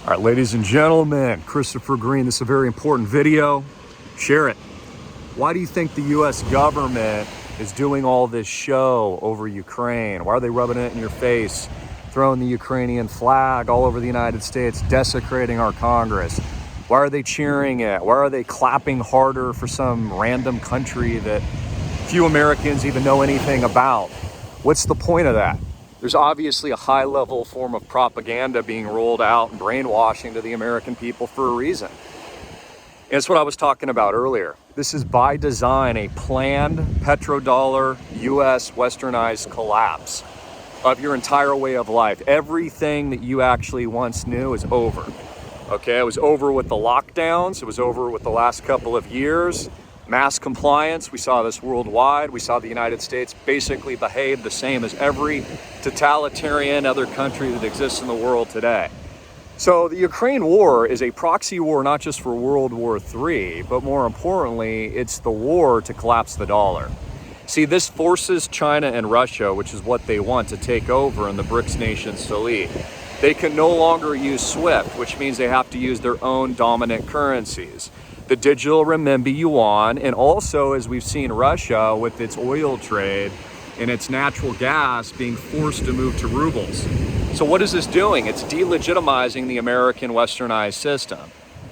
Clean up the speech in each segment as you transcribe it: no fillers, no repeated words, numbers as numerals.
All right, ladies and gentlemen, Christopher Greene. This is a very important video. Share it. Why do you think the U.S. government is doing all this show over Ukraine? Why are they rubbing it in your face, throwing the Ukrainian flag all over the United States, desecrating our Congress? Why are they cheering it? Why are they clapping harder for some random country that few Americans even know anything about? What's the point of that? There's obviously a high-level form of propaganda being rolled out and brainwashing to the American people for a reason. And it's what I was talking about earlier. This is by design a planned petrodollar U.S. westernized collapse of your entire way of life. Everything that you actually once knew is over. Okay, it was over with the lockdowns. It was over with the last couple of years. Mass compliance, we saw this worldwide. We saw the United States basically behave the same as every totalitarian other country that exists in the world today. So the Ukraine war is a proxy war, not just for World War III, but more importantly, it's the war to collapse the dollar. See, this forces China and Russia, which is what they want, to take over and the BRICS nations to lead. They can no longer use SWIFT, which means they have to use their own dominant currencies. The digital renminbi yuan, and also, as we've seen, Russia with its oil trade and its natural gas being forced to move to rubles. So what is this doing? It's delegitimizing the American westernized system.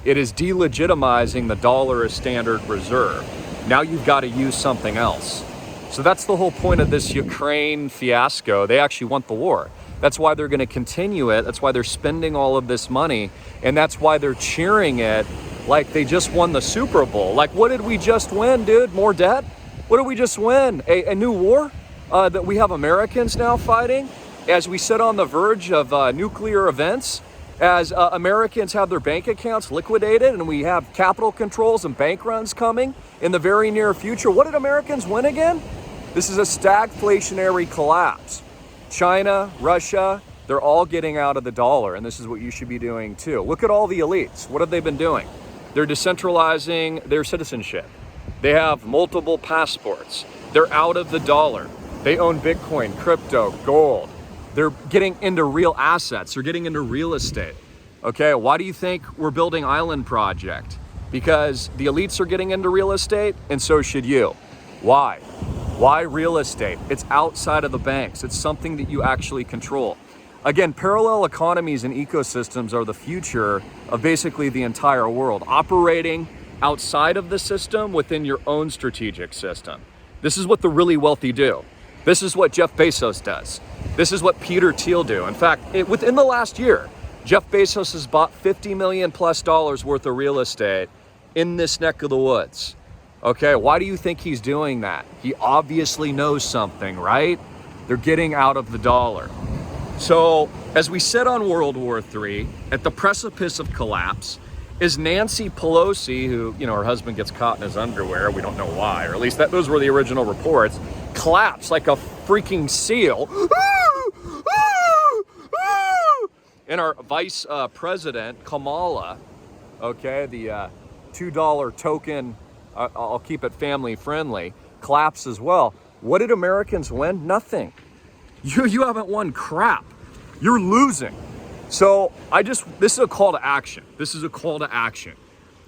It is delegitimizing the dollar as standard reserve. Now you've got to use something else. So that's the whole point of this Ukraine fiasco. They actually want the war. That's why they're going to continue it. That's why they're spending all of this money. And that's why they're cheering it like they just won the Super Bowl. Like, what did we just win, dude? More debt? What did we just win? A new war that we have Americans now fighting as we sit on the verge of nuclear events, as Americans have their bank accounts liquidated and we have capital controls and bank runs coming in the very near future. What did Americans win again? This is a stagflationary collapse. China, Russia, they're all getting out of the dollar, and this is what you should be doing too. Look at all the elites. What have they been doing? They're decentralizing their citizenship. They have multiple passports. They're out of the dollar. They own Bitcoin, crypto, gold. They're getting into real assets. They're getting into real estate. Okay, why do you think we're building Island Project? Because the elites are getting into real estate, and so should you. Why? Why real estate? It's outside of the banks. It's something that you actually control. Again, parallel economies and ecosystems are the future of basically the entire world, operating outside of the system within your own strategic system. This is what the really wealthy do. This is what Jeff Bezos does. This is what Peter Thiel do. In fact, within the last year, Jeff Bezos has bought $50 million plus worth of real estate in this neck of the woods. Okay, why do you think he's doing that? He obviously knows something, right? They're getting out of the dollar. So as we sit on World War III, at the precipice of collapse, is Nancy Pelosi, who, her husband gets caught in his underwear, we don't know why, or at least those were the original reports, collapse like a freaking seal. And our vice president, Kamala, okay, the $2 token, I'll keep it family friendly, collapse as well. What did Americans win? Nothing. You haven't won crap. You're losing. So this is a call to action. This is a call to action.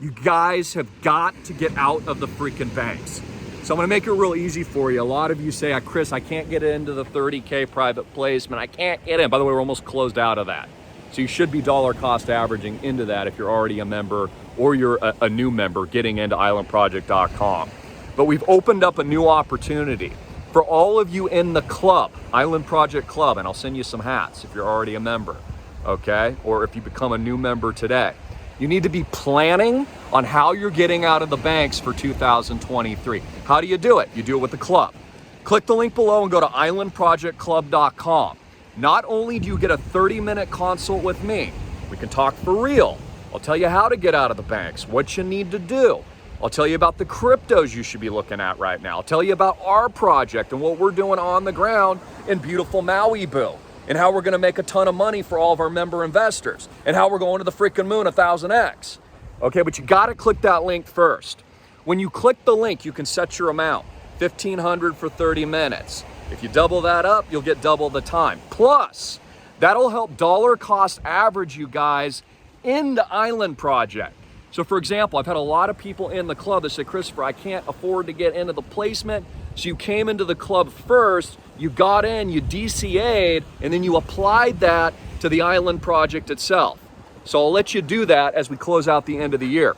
You guys have got to get out of the freaking banks. So I'm gonna make it real easy for you. A lot of you say, Chris, I can't get into the 30K private placement. I can't get in. By the way, we're almost closed out of that. So you should be dollar cost averaging into that if you're already a member or you're a new member getting into islandproject.com. But we've opened up a new opportunity for all of you in the club, Island Project Club, and I'll send you some hats if you're already a member, okay? Or if you become a new member today. You need to be planning on how you're getting out of the banks for 2023. How do you do it? You do it with the club. Click the link below and go to islandprojectclub.com. Not only do you get a 30-minute consult with me, we can talk for real. I'll tell you how to get out of the banks, what you need to do. I'll tell you about the cryptos you should be looking at right now. I'll tell you about our project and what we're doing on the ground in beautiful Malibu, and how we're gonna make a ton of money for all of our member investors, and how we're going to the freaking moon 1000x. Okay, but you gotta click that link first. When you click the link, you can set your amount, $1,500 for 30 minutes. If you double that up, you'll get double the time. Plus, that'll help dollar cost average you guys in the Island Project. So for example, I've had a lot of people in the club that say, Christopher, I can't afford to get into the placement. So you came into the club first, you got in, you DCA'd, and then you applied that to the Island Project itself. So I'll let you do that as we close out the end of the year.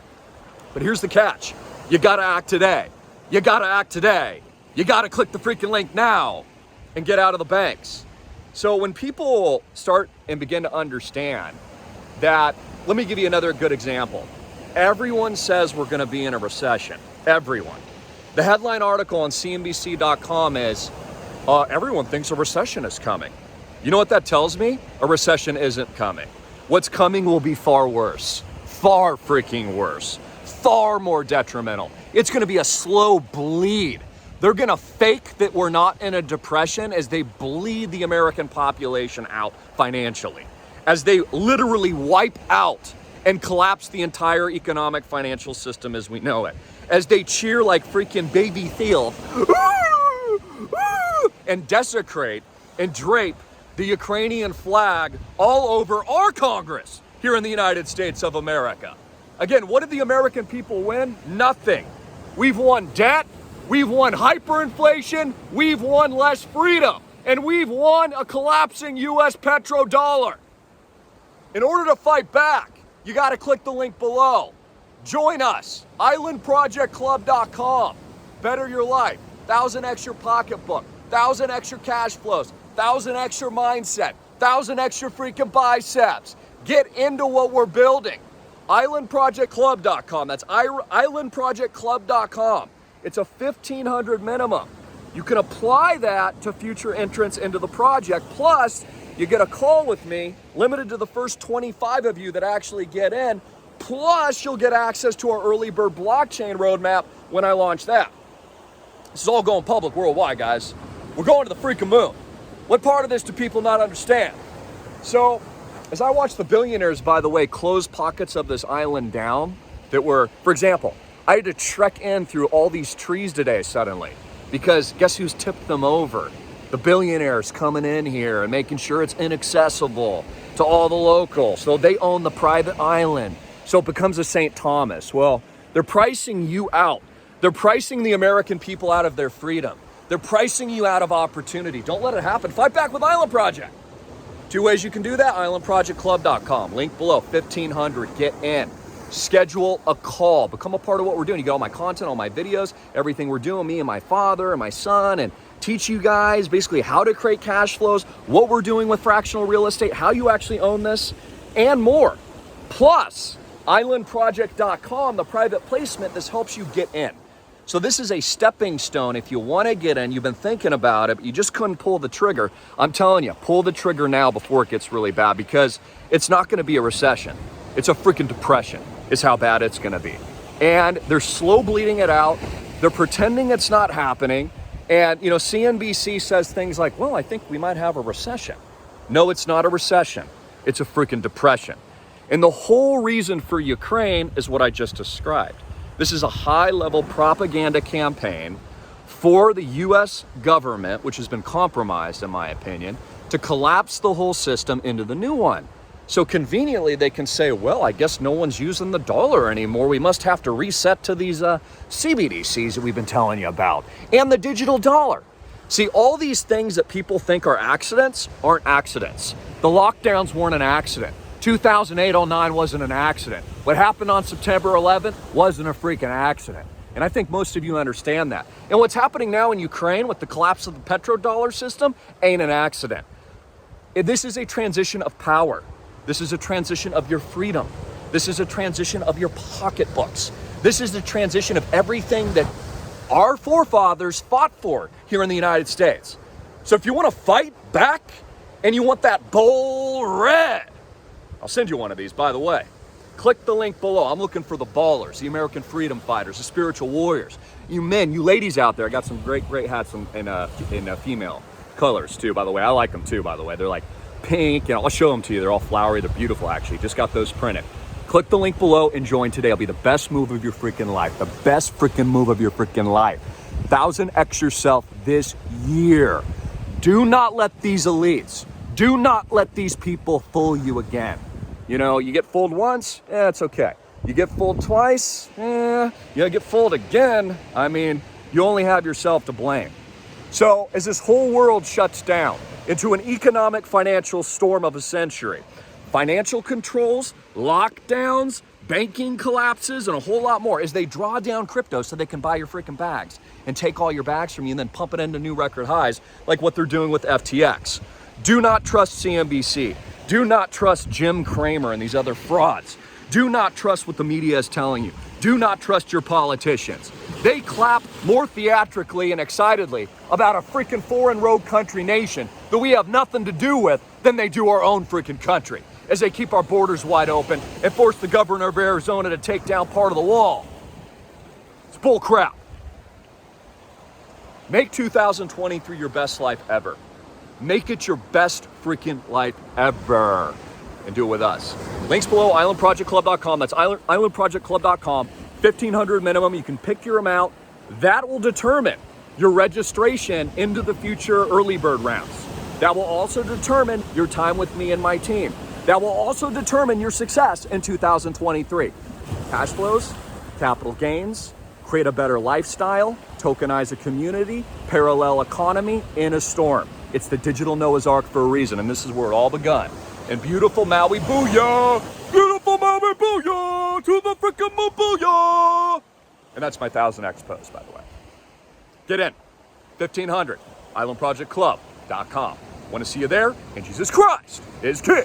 But here's the catch. You gotta act today. You gotta act today. You gotta click the freaking link now and get out of the banks. So when people start and begin to understand that, let me give you another good example. Everyone says we're gonna be in a recession. Everyone. The headline article on CNBC.com is, everyone thinks a recession is coming. You know what that tells me? A recession isn't coming. What's coming will be far worse. Far freaking worse. Far more detrimental. It's gonna be a slow bleed. They're gonna fake that we're not in a depression as they bleed the American population out financially. As they literally wipe out and collapse the entire economic financial system as we know it. As they cheer like freaking baby Theo and desecrate and drape the Ukrainian flag all over our Congress here in the United States of America. Again, what did the American people win? Nothing. We've won debt, we've won hyperinflation, we've won less freedom, and we've won a collapsing US petrodollar. In order to fight back, you gotta click the link below. Join us, islandprojectclub.com. Better your life, 1,000x your pocketbook, 1,000x your cash flows, 1,000x your mindset, 1,000x your freaking biceps. Get into what we're building. Islandprojectclub.com. That's islandprojectclub.com. It's a $1,500 minimum. You can apply that to future entrants into the project. Plus, you get a call with me, limited to the first 25 of you that actually get in. Plus, you'll get access to our early bird blockchain roadmap when I launch that. This is all going public worldwide, guys. We're going to the freaking moon. What part of this do people not understand? So, as I watch the billionaires, by the way, close pockets of this island down that were, for example, I had to trek in through all these trees today suddenly because guess who's tipped them over? The billionaires coming in here and making sure it's inaccessible to all the locals. So they own the private island. So it becomes a St. Thomas. Well, they're pricing you out. They're pricing the American people out of their freedom. They're pricing you out of opportunity. Don't let it happen. Fight back with Island Project. 2 ways you can do that, islandprojectclub.com. Link below, 1,500, get in. Schedule a call, become a part of what we're doing. You get all my content, all my videos, everything we're doing, me and my father and my son, and teach you guys basically how to create cash flows, what we're doing with fractional real estate, how you actually own this, and more. Plus, islandproject.com, the private placement, this helps you get in. So this is a stepping stone. If you want to get in, you've been thinking about it, but you just couldn't pull the trigger. I'm telling you, pull the trigger now before it gets really bad because it's not going to be a recession. It's a freaking depression is how bad it's going to be. And they're slow bleeding it out. They're pretending it's not happening. And, you know, CNBC says things like, well, I think we might have a recession. No, it's not a recession. It's a freaking depression. And the whole reason for Ukraine is what I just described. This is a high-level propaganda campaign for the U.S. government, which has been compromised, in my opinion, to collapse the whole system into the new one. So conveniently, they can say, well, I guess no one's using the dollar anymore. We must have to reset to these CBDCs that we've been telling you about, and the digital dollar. See, all these things that people think are accidents aren't accidents. The lockdowns weren't an accident. 2008-09 wasn't an accident. What happened on September 11th wasn't a freaking accident. And I think most of you understand that. And what's happening now in Ukraine with the collapse of the petrodollar system ain't an accident. This is a transition of power. This is a transition of your freedom. This is a transition of your pocketbooks. This is the transition of everything that our forefathers fought for here in the United States. So if you want to fight back and you want that bold red, I'll send you one of these, by the way. Click the link below. I'm looking for the ballers, the American freedom fighters, the spiritual warriors. You men, you ladies out there, I got some great hats in female colors too, by the way. I like them too, by the way. They're like pink, and I'll show them to you. They're all flowery. They're beautiful, actually. Just got those printed. Click the link below and join today. It'll be the best move of your freaking life. The best freaking move of your freaking life. 1,000x yourself this year. Do not let these elites, do not let these people fool you again. You know, you get fooled once, it's okay. You get fooled twice, you get fooled again. I mean, you only have yourself to blame. So as this whole world shuts down into an economic financial storm of a century, financial controls, lockdowns, banking collapses, and a whole lot more as they draw down crypto so they can buy your freaking bags and take all your bags from you and then pump it into new record highs like what they're doing with FTX. Do not trust CNBC. Do not trust Jim Cramer and these other frauds. Do not trust what the media is telling you. Do not trust your politicians. They clap more theatrically and excitedly about a freaking foreign rogue country nation that we have nothing to do with than they do our own freaking country, as they keep our borders wide open and force the governor of Arizona to take down part of the wall. It's bull crap. Make 2023 your best life ever. Make it your best freaking life ever. And do it with us. Links below, islandprojectclub.com. That's islandprojectclub.com. $1,500 minimum. You can pick your amount. That will determine your registration into the future early bird rounds. That will also determine your time with me and my team. That will also determine your success in 2023. Cash flows, capital gains, create a better lifestyle, tokenize a community, parallel economy in a storm. It's the digital Noah's Ark for a reason, and this is where it all begun. And beautiful Maui, booyah! Beautiful Maui, booyah! To the frickin' moon, booyah! And that's my 1000X post, by the way. Get in. 1500, islandprojectclub.com. Want to see you there? And Jesus Christ is King.